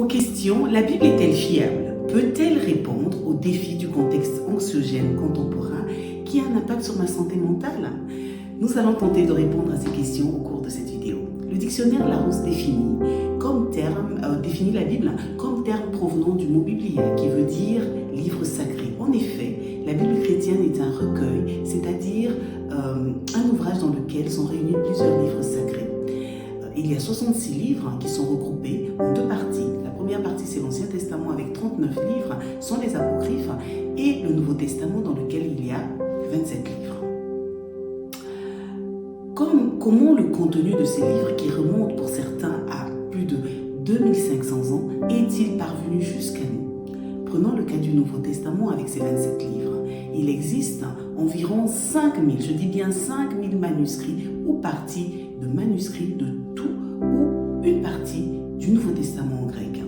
Aux questions, la Bible est-elle fiable? Peut-elle répondre aux défis du contexte anxiogène contemporain qui a un impact sur ma santé mentale? Nous allons tenter de répondre à ces questions au cours de cette vidéo. Le dictionnaire Larousse définit la Bible comme terme provenant du mot biblia, qui veut dire livre sacré. En effet, la Bible chrétienne est un recueil, c'est-à-dire un ouvrage dans lequel sont réunis plusieurs livres sacrés. Il y a 66 livres qui sont regroupés en deux parties. La première partie, c'est l'Ancien Testament avec 39 livres, sont les apocryphes, et le Nouveau Testament dans lequel il y a 27 livres. Comment le contenu de ces livres, qui remontent pour certains à plus de 2500 ans, est-il parvenu jusqu'à nous? Prenons le cas du Nouveau Testament avec ses 27 livres. Il existe environ 5000, je dis bien 5000 manuscrits ou parties de manuscrits de tout ou une partie du Nouveau Testament en grec.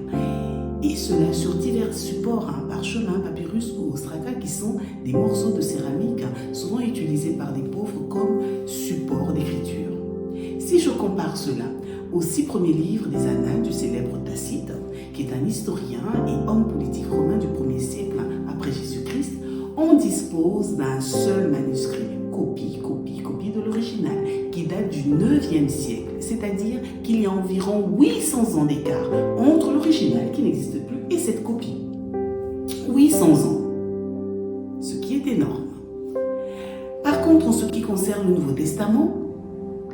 Et cela sur divers supports, parchemin, papyrus ou ostraca, qui sont des morceaux de céramique souvent utilisés par des pauvres comme support d'écriture. Si je compare cela aux 6 premiers livres des Annales du célèbre Tacite, qui est un historien et homme politique romain du 1er siècle après Jésus-Christ, on dispose d'un seul manuscrit, copie de l'original, qui date du 9e siècle, c'est-à-dire qu'il y a environ 800 ans d'écart entre l'original qui n'existe plus et cette copie. 800 ans, ce qui est énorme. Par contre, en ce qui concerne le Nouveau Testament,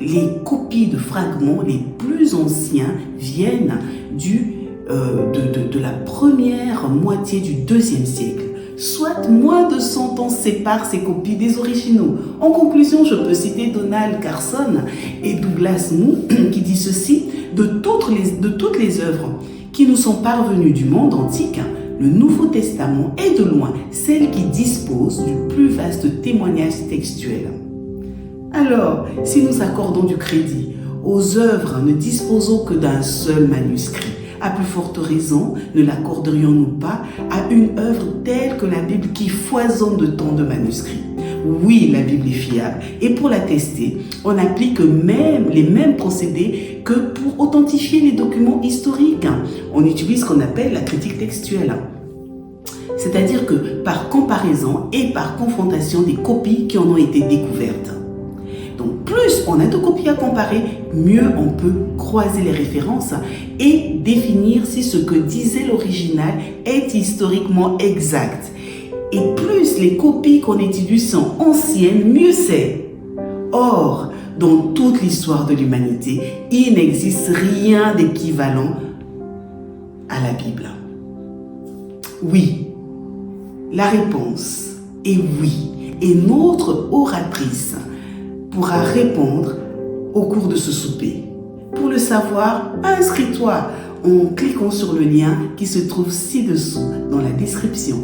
les copies de fragments les plus anciens viennent de la première moitié du 2e siècle. Soit moins de 100 ans séparent ces copies des originaux. En conclusion, je peux citer Donald Carson et Douglas Moo qui dit ceci: de toutes les œuvres qui nous sont parvenues du monde antique, le Nouveau Testament est de loin celle qui dispose du plus vaste témoignage textuel. Alors, si nous accordons du crédit aux œuvres ne disposant que d'un seul manuscrit, à plus forte raison, ne l'accorderions-nous pas à une œuvre telle que la Bible qui foisonne de tant de manuscrits? Oui, la Bible est fiable. Et pour l'attester, on applique les mêmes procédés que pour authentifier les documents historiques. On utilise ce qu'on appelle la critique textuelle. C'est-à-dire que par comparaison et par confrontation des copies qui en ont été découvertes. Donc plus on a de copies à comparer, mieux on peut croiser les références et définir si ce que disait l'original est historiquement exact. Et plus les copies qu'on étudie sont anciennes, mieux c'est. Or, dans toute l'histoire de l'humanité, il n'existe rien d'équivalent à la Bible. Oui, la réponse est oui. Et notre oratrice pourra répondre au cours de ce souper. Pour le savoir, inscris-toi en cliquant sur le lien qui se trouve ci-dessous dans la description.